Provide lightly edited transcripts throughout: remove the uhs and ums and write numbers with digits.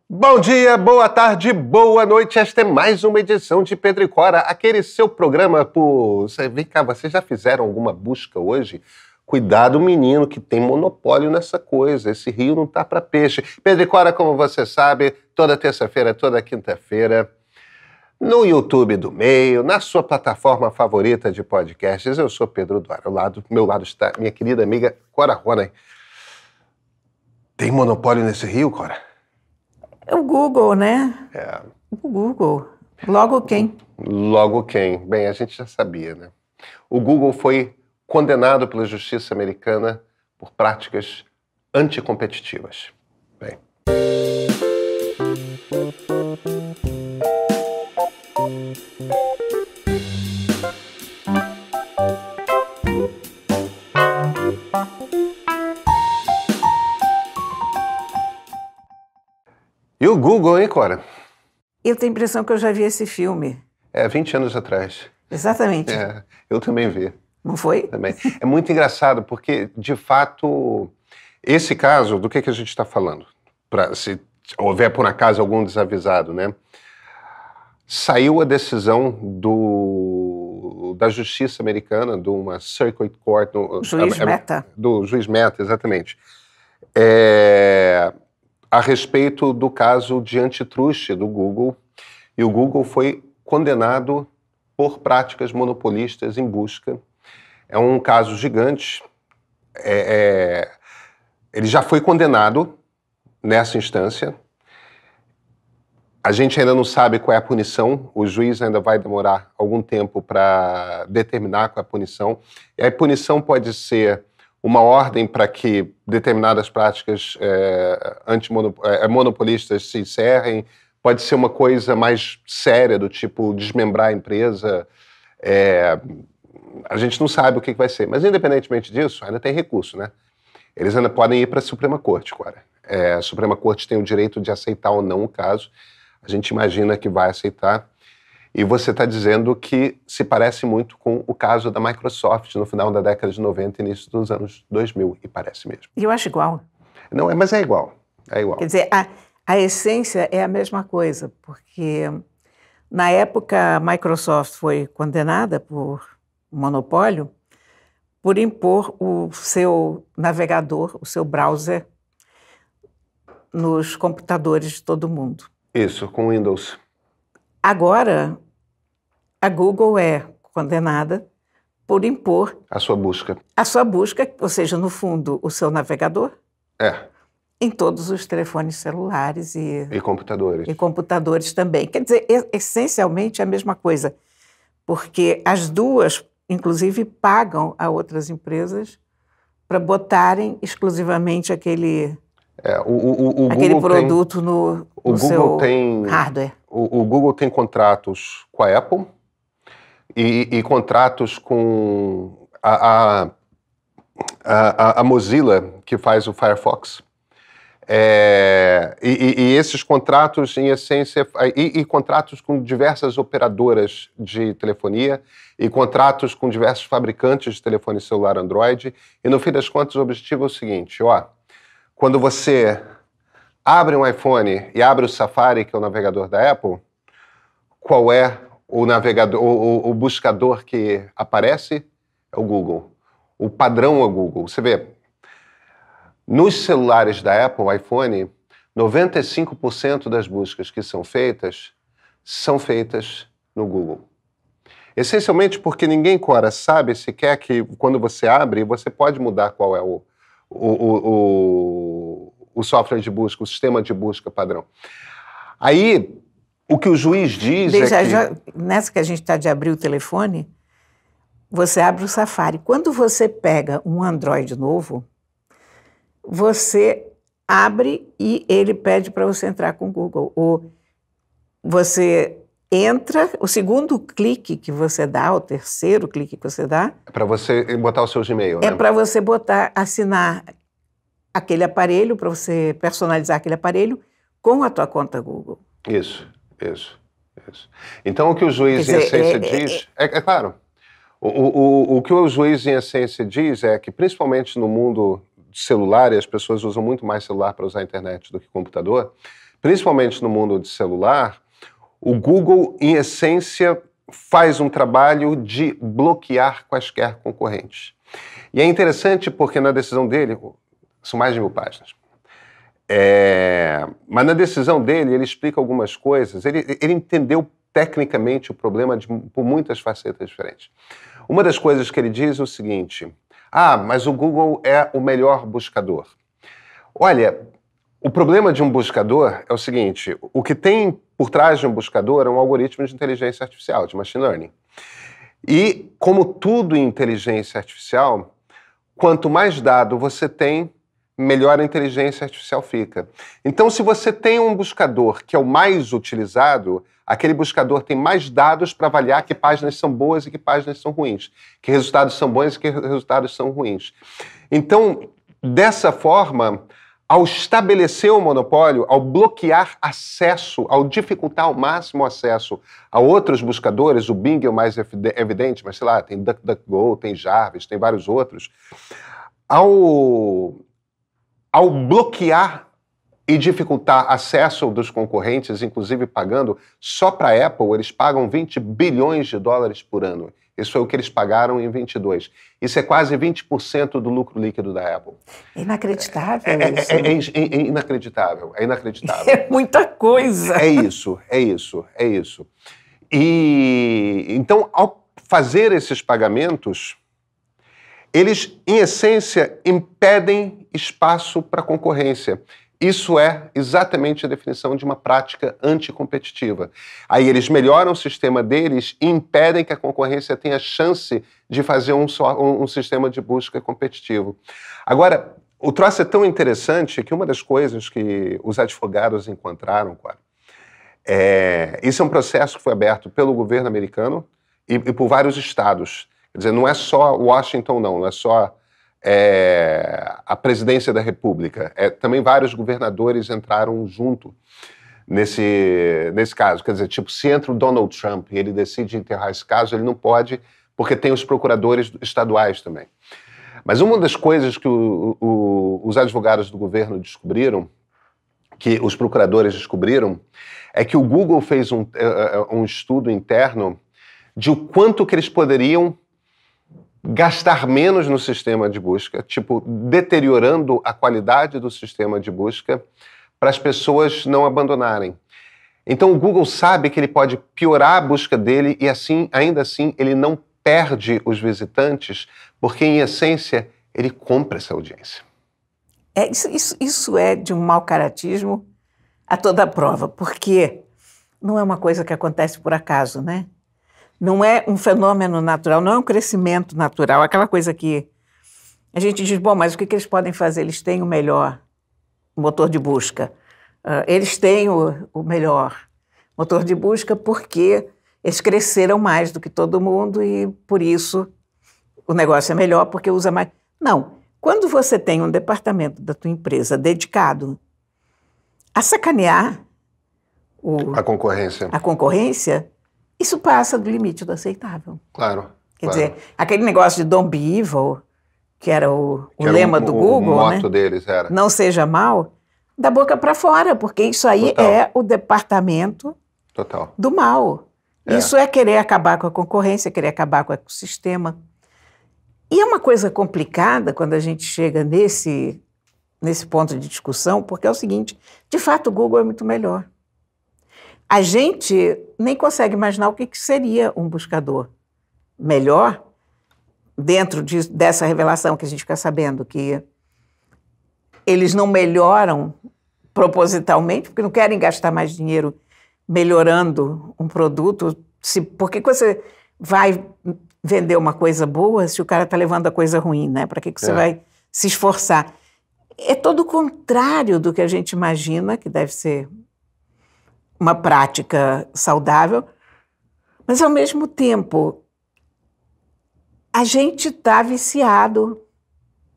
Bom dia, boa tarde, boa noite. Esta é mais uma edição de Pedro e Cora, aquele seu programa por... Vem cá, vocês já fizeram alguma busca hoje? Cuidado, menino, que tem monopólio nessa coisa. Esse rio não tá para peixe. Pedro e Cora, como você sabe, toda terça-feira, toda quinta-feira, no YouTube do Meio, na sua plataforma favorita de podcasts. Eu sou Pedro Duarte. Ao meu lado está minha querida amiga Cora Ronay. Tem monopólio nesse rio, Cora? O Google, né? É. O Google. Logo quem? Logo quem? Bem, a gente já sabia, né? O Google foi condenado pela justiça americana por práticas anticompetitivas. Bem. E o Google, hein, Cora? Eu tenho a impressão que eu já vi esse filme. 20 anos atrás. Exatamente. Eu também vi. Não foi? Também. É muito engraçado, porque, de fato, esse caso, do que a gente está falando? Se houver, por acaso, algum desavisado, né? Saiu a decisão da justiça americana, de uma Circuit Court... Juiz Mehta. Do juiz Mehta, exatamente. A respeito do caso de antitruste do Google, e o Google foi condenado por práticas monopolistas em busca. É um caso gigante. Ele já foi condenado nessa instância. A gente ainda não sabe qual é a punição. O juiz ainda vai demorar algum tempo para determinar qual é a punição. E a punição pode ser uma ordem para que determinadas práticas monopolistas se encerrem, pode ser uma coisa mais séria, do tipo desmembrar a empresa. A gente não sabe o que vai ser. Mas, independentemente disso, ainda tem recurso, né? Eles ainda podem ir para a Suprema Corte, Cora. A Suprema Corte tem o direito de aceitar ou não o caso. A gente imagina que vai aceitar. E você está dizendo que se parece muito com o caso da Microsoft no final da década de 90 e início dos anos 2000, e parece mesmo. Eu acho igual. Não, mas é igual. É igual. Quer dizer, a essência é a mesma coisa, porque na época a Microsoft foi condenada por monopólio por impor o seu navegador, o seu browser, nos computadores de todo mundo. Isso, com Windows. Agora, a Google é condenada por impor a sua busca, ou seja, no fundo, o seu navegador, em todos os telefones celulares e computadores. E computadores também. Quer dizer, essencialmente é a mesma coisa, porque as duas, inclusive, pagam a outras empresas para botarem exclusivamente aquele produto no seu hardware. O Google tem contratos com a Apple e contratos com a Mozilla, que faz o Firefox. E esses contratos, em essência, e contratos com diversas operadoras de telefonia e contratos com diversos fabricantes de telefone celular Android. E, no fim das contas, o objetivo é o seguinte, quando você abre um iPhone e abre o Safari, que é o navegador da Apple, qual é o navegador, o buscador que aparece? É o Google. O padrão é o Google. Você vê, nos celulares da Apple, iPhone, 95% das buscas que são feitas no Google. Essencialmente porque ninguém, Cora, sabe sequer que quando você abre, você pode mudar qual é o software de busca, o sistema de busca padrão. Aí, o que o juiz diz nessa que a gente está de abrir o telefone, você abre o Safari. Quando você pega um Android novo, você abre e ele pede para você entrar com o Google. Ou você entra, o segundo clique que você dá, o terceiro clique que você dá... É para você botar o seu Gmail, né? É para você assinar aquele aparelho, para você personalizar aquele aparelho com a tua conta Google. Isso. Então, o que o juiz, em essência, diz... É claro. O que o juiz, em essência, diz é que, principalmente no mundo celular, e as pessoas usam muito mais celular para usar a internet do que computador, principalmente no mundo de celular, o Google, em essência, faz um trabalho de bloquear quaisquer concorrentes. E é interessante porque na decisão dele, são mais de 1000 páginas, mas na decisão dele ele explica algumas coisas, ele entendeu tecnicamente o problema por muitas facetas diferentes. Uma das coisas que ele diz é o seguinte: mas o Google é o melhor buscador. Olha, o problema de um buscador é o seguinte: o que tem por trás de um buscador é um algoritmo de inteligência artificial, de machine learning. E, como tudo em inteligência artificial, quanto mais dado você tem, melhor a inteligência artificial fica. Então, se você tem um buscador que é o mais utilizado, aquele buscador tem mais dados para avaliar que páginas são boas e que páginas são ruins, que resultados são bons e que resultados são ruins. Então, dessa forma, ao estabelecer o monopólio, ao bloquear acesso, ao dificultar ao máximo o acesso a outros buscadores, o Bing é o mais evidente, mas sei lá, tem DuckDuckGo, tem Jarvis, tem vários outros, ao bloquear e dificultar acesso dos concorrentes, inclusive pagando, só para a Apple, eles pagam $20 bilhões por ano. Isso foi o que eles pagaram em 22. Isso é quase 20% do lucro líquido da Apple. Inacreditável isso. É inacreditável, é inacreditável. É muita coisa. É isso. E então, ao fazer esses pagamentos, eles, em essência, impedem espaço para concorrência. Isso é exatamente a definição de uma prática anticompetitiva. Aí eles melhoram o sistema deles e impedem que a concorrência tenha chance de fazer um sistema de busca competitivo. Agora, o troço é tão interessante que uma das coisas que os advogados encontraram, isso é um processo que foi aberto pelo governo americano e por vários estados. Quer dizer, não é só Washington, não é só a presidência da República. Também vários governadores entraram junto nesse caso. Quer dizer, tipo, se entra o Donald Trump e ele decide enterrar esse caso, ele não pode, porque tem os procuradores estaduais também. Mas uma das coisas que os advogados do governo descobriram, que os procuradores descobriram, é que o Google fez um estudo interno de o quanto que eles poderiam gastar menos no sistema de busca, tipo, deteriorando a qualidade do sistema de busca para as pessoas não abandonarem. Então o Google sabe que ele pode piorar a busca dele e assim, ainda assim, ele não perde os visitantes, porque em essência ele compra essa audiência. Isso é de um mau caratismo a toda prova, porque não é uma coisa que acontece por acaso, né? Não é um fenômeno natural, não é um crescimento natural, aquela coisa que a gente diz, bom, mas o que eles podem fazer? Eles têm o melhor motor de busca, eles têm o melhor motor de busca porque eles cresceram mais do que todo mundo e por isso o negócio é melhor porque usa mais. Não, quando você tem um departamento da tua empresa dedicado a sacanear a concorrência, isso passa do limite do aceitável. Claro. Quer dizer, aquele negócio de Don't Be Evil, que era o lema do Google, o moto deles era. Não seja mal, da boca para fora, porque isso aí é o departamento do mal. Isso é querer acabar com a concorrência, querer acabar com o ecossistema. E é uma coisa complicada quando a gente chega nesse ponto de discussão, porque é o seguinte, de fato o Google é muito melhor. A gente nem consegue imaginar o que seria um buscador melhor dentro dessa revelação que a gente fica sabendo, que eles não melhoram propositalmente, porque não querem gastar mais dinheiro melhorando um produto. Por que você vai vender uma coisa boa se o cara está levando a coisa ruim, né? Para que você vai se esforçar? É todo o contrário do que a gente imagina que deve ser uma prática saudável, mas, ao mesmo tempo, a gente está viciado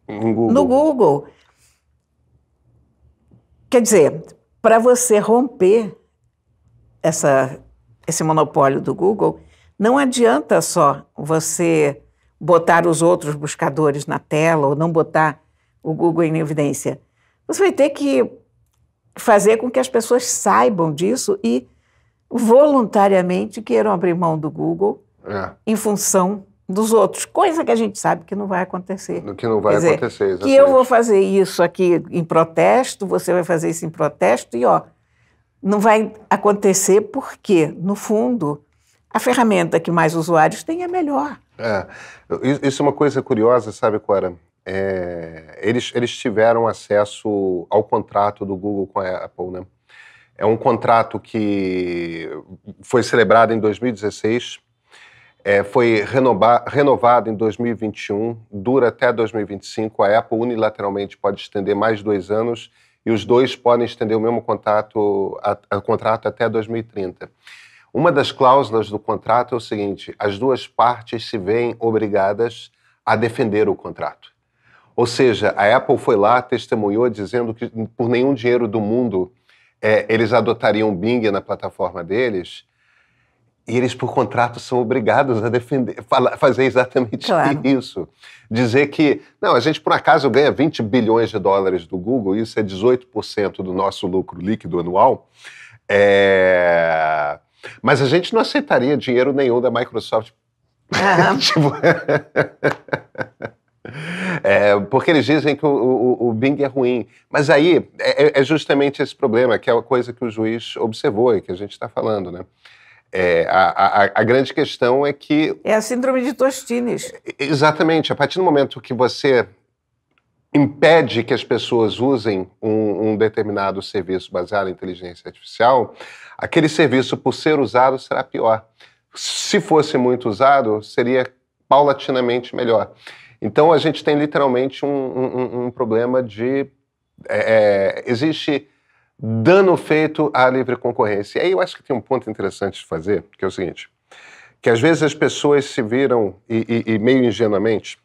no Google. Quer dizer, para você romper esse monopólio do Google, não adianta só você botar os outros buscadores na tela ou não botar o Google em evidência. Você vai ter que fazer com que as pessoas saibam disso e voluntariamente queiram abrir mão do Google em função dos outros, coisa que a gente sabe que não vai acontecer. Que não vai acontecer, exatamente. Que eu vou fazer isso aqui em protesto, você vai fazer isso em protesto e, não vai acontecer porque, no fundo, a ferramenta que mais usuários têm é melhor. Isso é uma coisa curiosa, sabe, Cora? Eles tiveram acesso ao contrato do Google com a Apple, né? É um contrato que foi celebrado em 2016, foi renovado em 2021, dura até 2025. A Apple unilateralmente pode estender mais 2 anos e os dois podem estender o mesmo contrato até 2030. Uma das cláusulas do contrato é o seguinte: as duas partes se veem obrigadas a defender o contrato. Ou seja, a Apple foi lá, testemunhou, dizendo que por nenhum dinheiro do mundo eles adotariam o Bing na plataforma deles, e eles, por contrato, são obrigados a defender, fazer exatamente isso. Dizer que, não, a gente por acaso ganha 20 bilhões de dólares do Google, isso é 18% do nosso lucro líquido anual, mas a gente não aceitaria dinheiro nenhum da Microsoft. Tipo... porque eles dizem que o Bing é ruim. Mas aí é justamente esse problema, que é a coisa que o juiz observou e que a gente está falando, né? A grande questão é que... É a síndrome de Tostines. Exatamente. A partir do momento que você impede que as pessoas usem um determinado serviço baseado em inteligência artificial, aquele serviço, por ser usado, será pior. Se fosse muito usado, seria paulatinamente melhor. Então, a gente tem literalmente um problema de... existe dano feito à livre concorrência. E aí eu acho que tem um ponto interessante de fazer, que é o seguinte, que às vezes as pessoas se viram e meio ingenuamente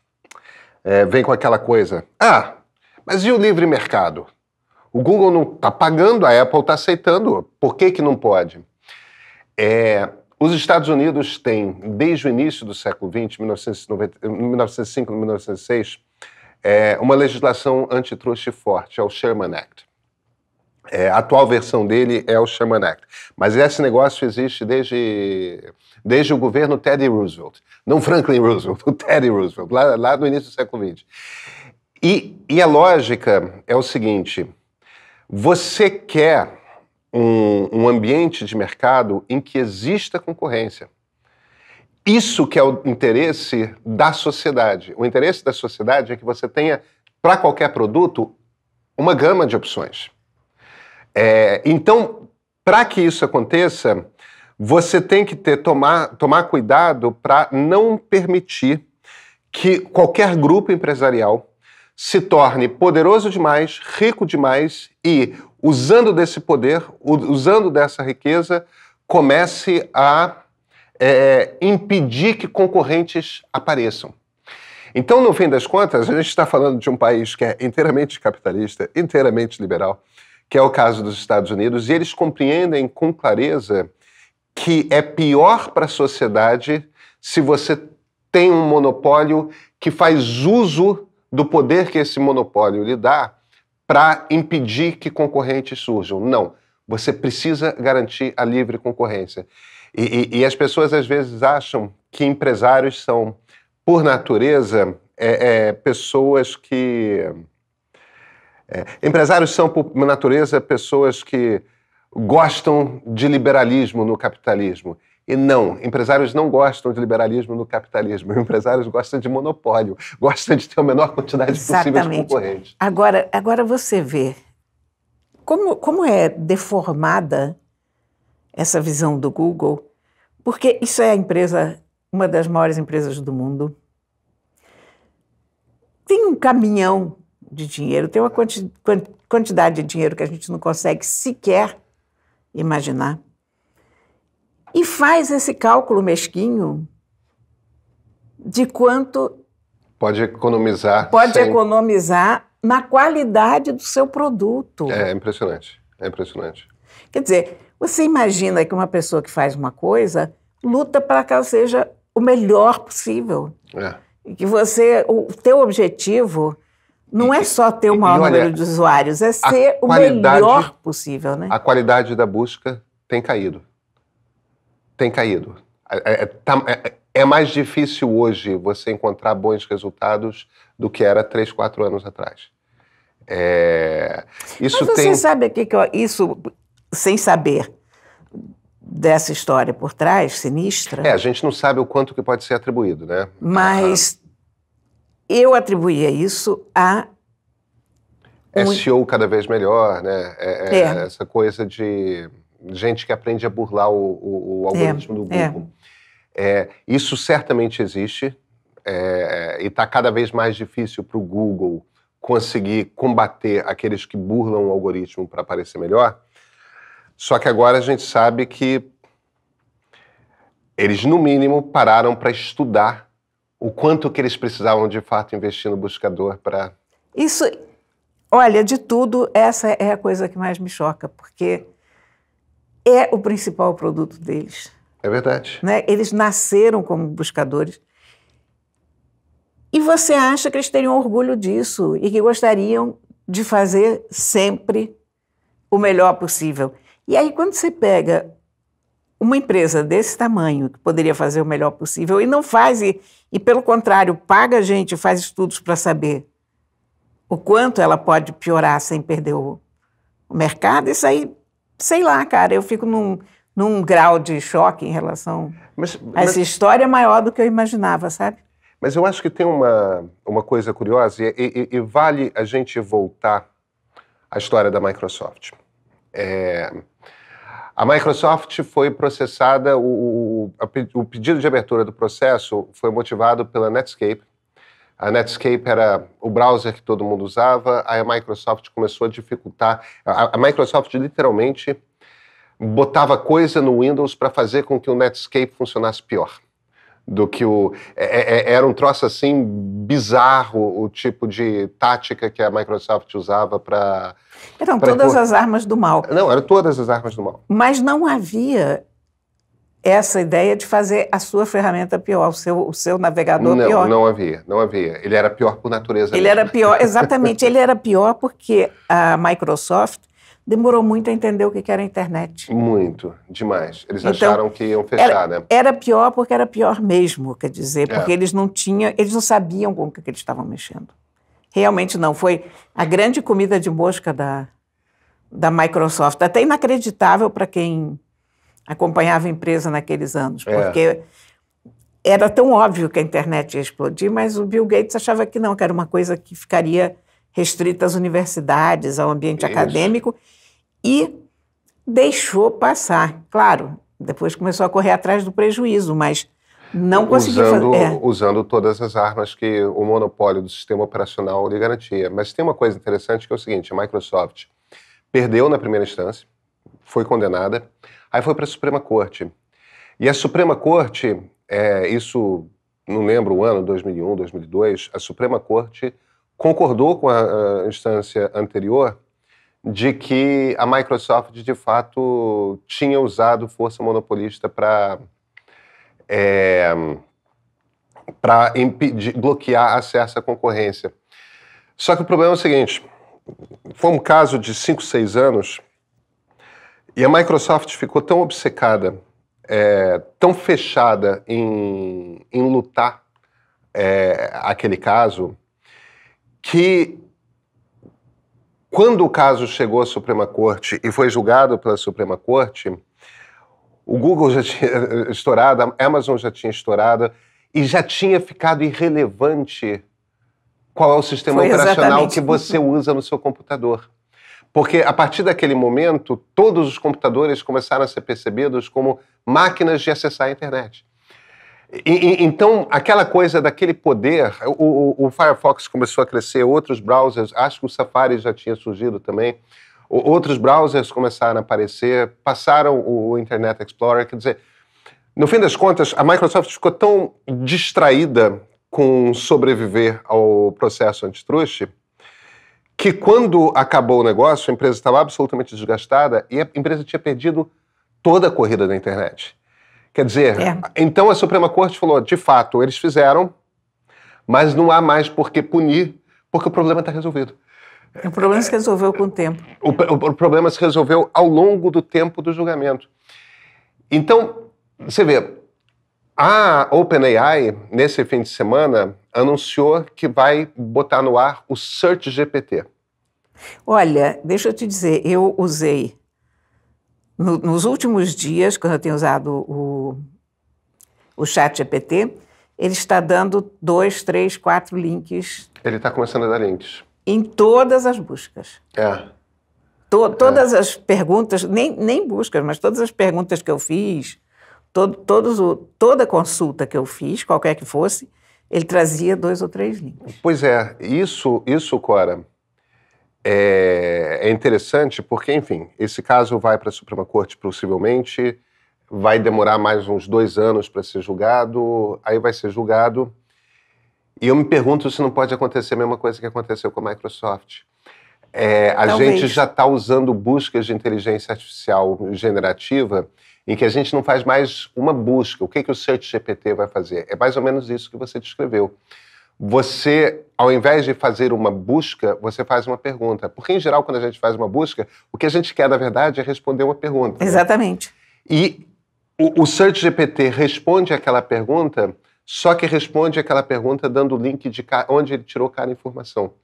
vem com aquela coisa, mas e o livre mercado? O Google não está pagando, a Apple está aceitando, por que não pode? Os Estados Unidos têm, desde o início do século XX, 1905, 1906, uma legislação antitruste forte, é o Sherman Act. A atual versão dele é o Sherman Act. Mas esse negócio existe desde o governo Teddy Roosevelt. Não Franklin Roosevelt, o Teddy Roosevelt, lá no início do século XX. E a lógica é o seguinte: você quer um ambiente de mercado em que exista concorrência. Isso que é o interesse da sociedade. O interesse da sociedade é que você tenha, para qualquer produto, uma gama de opções. Então, para que isso aconteça, você tem que tomar cuidado para não permitir que qualquer grupo empresarial se torne poderoso demais, rico demais e, usando desse poder, usando dessa riqueza, comece a impedir que concorrentes apareçam. Então, no fim das contas, a gente está falando de um país que é inteiramente capitalista, inteiramente liberal, que é o caso dos Estados Unidos, e eles compreendem com clareza que é pior para a sociedade se você tem um monopólio que faz uso do poder que esse monopólio lhe dá para impedir que concorrentes surjam. Não, você precisa garantir a livre concorrência. E as pessoas às vezes acham que empresários são, por natureza, pessoas que... empresários são, por natureza, pessoas que gostam de liberalismo no capitalismo. E não, empresários não gostam de liberalismo no capitalismo. Empresários gostam de monopólio, gostam de ter a menor quantidade possível de concorrentes. Agora você vê como é deformada essa visão do Google, porque isso é a empresa, uma das maiores empresas do mundo. Tem um caminhão de dinheiro, tem uma quantidade de dinheiro que a gente não consegue sequer imaginar. E faz esse cálculo mesquinho de quanto pode economizar na qualidade do seu produto. É impressionante, é impressionante. Quer dizer, você imagina que uma pessoa que faz uma coisa luta para que ela seja o melhor possível. E que o teu objetivo Não é só ter o maior número de usuários, é ser o melhor possível, né? A qualidade da busca tem caído. Tem caído. É mais difícil hoje você encontrar bons resultados do que era 3, 4 anos atrás. Mas você sabe aqui que isso, sem saber dessa história por trás, sinistra... A gente não sabe o quanto que pode ser atribuído, né? Mas eu atribuía isso a... SEO cada vez melhor, né? Essa coisa de gente que aprende a burlar o algoritmo do Google. Isso certamente existe e está cada vez mais difícil para o Google conseguir combater aqueles que burlam o algoritmo para aparecer melhor. Só que agora a gente sabe que eles, no mínimo, pararam para estudar o quanto que eles precisavam, de fato, investir no buscador para... Isso, olha, de tudo, essa é a coisa que mais me choca, porque é o principal produto deles. É verdade. Né? Eles nasceram como buscadores. E você acha que eles teriam orgulho disso e que gostariam de fazer sempre o melhor possível. E aí, quando você pega uma empresa desse tamanho, que poderia fazer o melhor possível, e não faz, e pelo contrário, paga a gente, faz estudos para saber o quanto ela pode piorar sem perder o mercado, isso aí, sei lá, cara, eu fico num grau de choque em relação a essa história maior do que eu imaginava, sabe? Mas eu acho que tem uma coisa curiosa, e vale a gente voltar à história da Microsoft. A Microsoft foi processada, o pedido de abertura do processo foi motivado pela Netscape. A Netscape era o browser que todo mundo usava, aí a Microsoft começou a dificultar. A Microsoft literalmente botava coisa no Windows para fazer com que o Netscape funcionasse pior do que era um troço assim bizarro, o tipo de tática que a Microsoft usava para... Eram todas as armas do mal. Não, eram todas as armas do mal. Mas não havia essa ideia de fazer a sua ferramenta pior, o seu navegador pior. Não havia. Ele era pior por natureza. Ele era pior, exatamente. Ele era pior porque a Microsoft demorou muito a entender o que era a internet. Muito, demais. Eles acharam que iam fechar, né? Era pior porque era pior mesmo, quer dizer, porque eles não sabiam com o que eles estavam mexendo. Realmente não. Foi a grande comida de mosca da Microsoft. Até inacreditável para quem acompanhava a empresa naqueles anos, porque era tão óbvio que a internet ia explodir, mas o Bill Gates achava que não, que era uma coisa que ficaria restrita às universidades, ao ambiente acadêmico, e deixou passar. Claro, depois começou a correr atrás do prejuízo, mas não conseguiu fazer. Usando todas as armas que o monopólio do sistema operacional lhe garantia. Mas tem uma coisa interessante que é o seguinte, a Microsoft perdeu na primeira instância, foi condenada, aí foi para a Suprema Corte. E a Suprema Corte, isso não lembro o ano, 2001, 2002, a Suprema Corte concordou com a instância anterior de que a Microsoft, de fato, tinha usado força monopolista para bloquear acesso à concorrência. Só que o problema é o seguinte, foi um caso de 5, 6 anos e a Microsoft ficou tão obcecada, tão fechada em lutar aquele caso, que quando o caso chegou à Suprema Corte e foi julgado pela Suprema Corte, o Google já tinha estourado, a Amazon já tinha estourado e já tinha ficado irrelevante qual é o sistema operacional que você usa no seu computador. Porque a partir daquele momento, todos os computadores começaram a ser percebidos como máquinas de acessar a internet. Então, aquela coisa daquele poder, o Firefox começou a crescer, outros browsers, acho que o Safari já tinha surgido também, outros browsers começaram a aparecer, passaram o Internet Explorer, quer dizer, no fim das contas, a Microsoft ficou tão distraída com sobreviver ao processo antitruste, que quando acabou o negócio, a empresa estava absolutamente desgastada e a empresa tinha perdido toda a corrida da internet. Quer dizer, então a Suprema Corte falou, de fato, eles fizeram, mas não há mais por que punir, Porque o problema está resolvido. O problema se resolveu com o tempo. O problema se resolveu ao longo do tempo do julgamento. Então, você vê, a OpenAI, nesse fim de semana, anunciou que vai botar no ar o SearchGPT. Olha, deixa eu te dizer, eu usei, nos últimos dias, quando eu tenho usado o ChatGPT, ele está dando 2, 3, 4 links. Ele está começando a dar links. Em todas as buscas. Todas as perguntas, nem buscas, mas todas as perguntas que eu fiz, toda consulta que eu fiz, qualquer que fosse, ele trazia 2 ou 3 links. Pois é, isso, Cora, é interessante porque, enfim, esse caso vai para a Suprema Corte possivelmente, vai demorar mais uns 2 anos para ser julgado, aí vai ser julgado. E eu me pergunto se não pode acontecer a mesma coisa que aconteceu com a Microsoft. A gente já está usando buscas de inteligência artificial generativa em que a gente não faz mais uma busca. O que o SearchGPT vai fazer? É mais ou menos isso que você descreveu. Você, ao invés de fazer uma busca, você faz uma pergunta. Porque, em geral, quando a gente faz uma busca, o que a gente quer, na verdade, é responder uma pergunta. Exatamente. Né? E o SearchGPT responde aquela pergunta, só que responde aquela pergunta dando o link de onde ele tirou cada informação.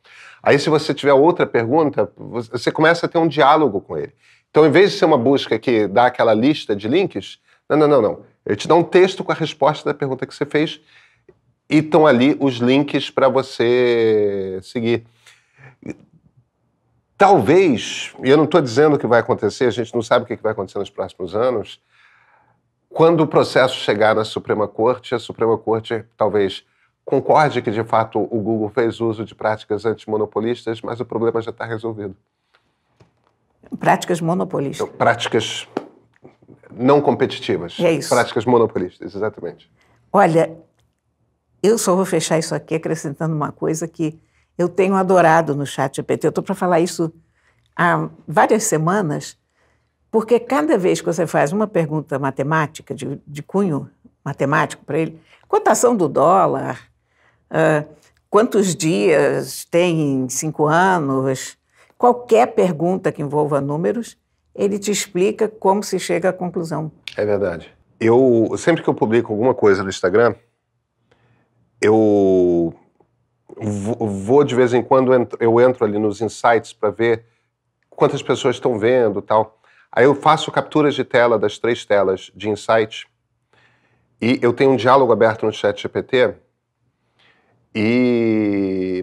Aí, se você tiver outra pergunta, você começa a ter um diálogo com ele. Então, em vez de ser uma busca que dá aquela lista de links, não. Ele te dá um texto com a resposta da pergunta que você fez e estão ali os links para você seguir. Talvez, e eu não estou dizendo o que vai acontecer, a gente não sabe o que vai acontecer nos próximos anos, quando o processo chegar na Suprema Corte, a Suprema Corte talvez concorde que, de fato, o Google fez uso de práticas antimonopolistas, mas o problema já está resolvido. Práticas monopolistas. Então, práticas não competitivas. É isso. Práticas monopolistas, exatamente. Olha, eu só vou fechar isso aqui acrescentando uma coisa que eu tenho adorado no ChatGPT. Eu estou para falar isso há várias semanas, porque cada vez que você faz uma pergunta matemática, de cunho matemático para ele, cotação do dólar, quantos dias tem em 5 anos, qualquer pergunta que envolva números, ele te explica como se chega à conclusão. É verdade. Sempre que eu publico alguma coisa no Instagram, eu vou de vez em quando, eu entro ali nos insights para ver quantas pessoas estão vendo e tal. Aí eu faço capturas de tela das 3 telas de insight e eu tenho um diálogo aberto no ChatGPT e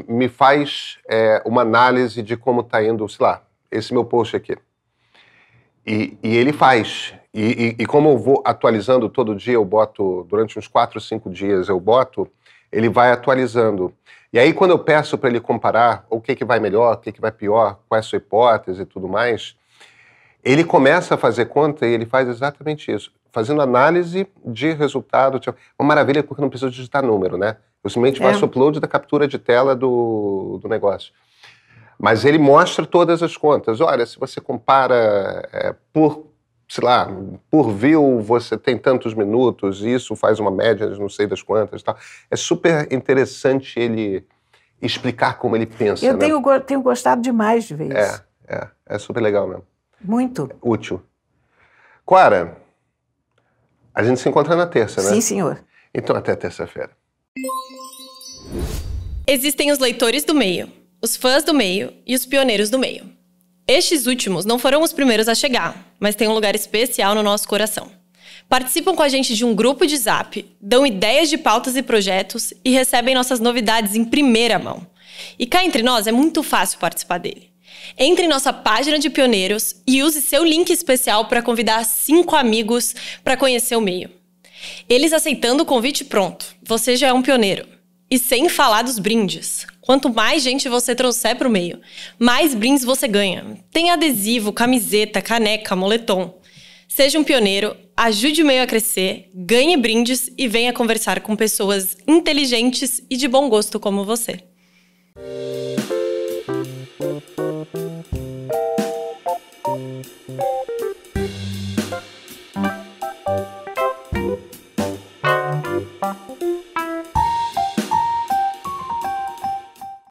me faz uma análise de como está indo, sei lá, esse meu post aqui. E ele faz. E como eu vou atualizando todo dia, eu boto, durante uns 4 ou 5 dias eu boto, ele vai atualizando. E aí quando eu peço para ele comparar o que vai melhor, o que vai pior, qual é a sua hipótese e tudo mais, ele começa a fazer conta e ele faz exatamente isso, fazendo análise de resultado. Uma maravilha porque não precisa digitar número, né? Eu simplesmente faço o upload da captura de tela do negócio. Mas ele mostra todas as contas. Olha, se você compara por view, você tem tantos minutos, isso faz uma média de não sei das quantas e tal. É super interessante ele explicar como ele pensa. Eu tenho gostado demais de ver isso. É super legal mesmo. Muito. Útil. Cora, a gente se encontra na terça, né? Sim, senhor. Então até terça-feira. Existem os leitores do meio, os fãs do meio e os pioneiros do meio. Estes últimos não foram os primeiros a chegar, mas têm um lugar especial no nosso coração. Participam com a gente de um grupo de Zap, dão ideias de pautas e projetos e recebem nossas novidades em primeira mão. E cá entre nós é muito fácil participar dele. Entre em nossa página de pioneiros e use seu link especial para convidar 5 amigos para conhecer o meio. Eles aceitando o convite pronto, você já é um pioneiro. E sem falar dos brindes. Quanto mais gente você trouxer para o meio, mais brindes você ganha. Tem adesivo, camiseta, caneca, moletom. Seja um pioneiro, ajude o meio a crescer, ganhe brindes e venha conversar com pessoas inteligentes e de bom gosto como você.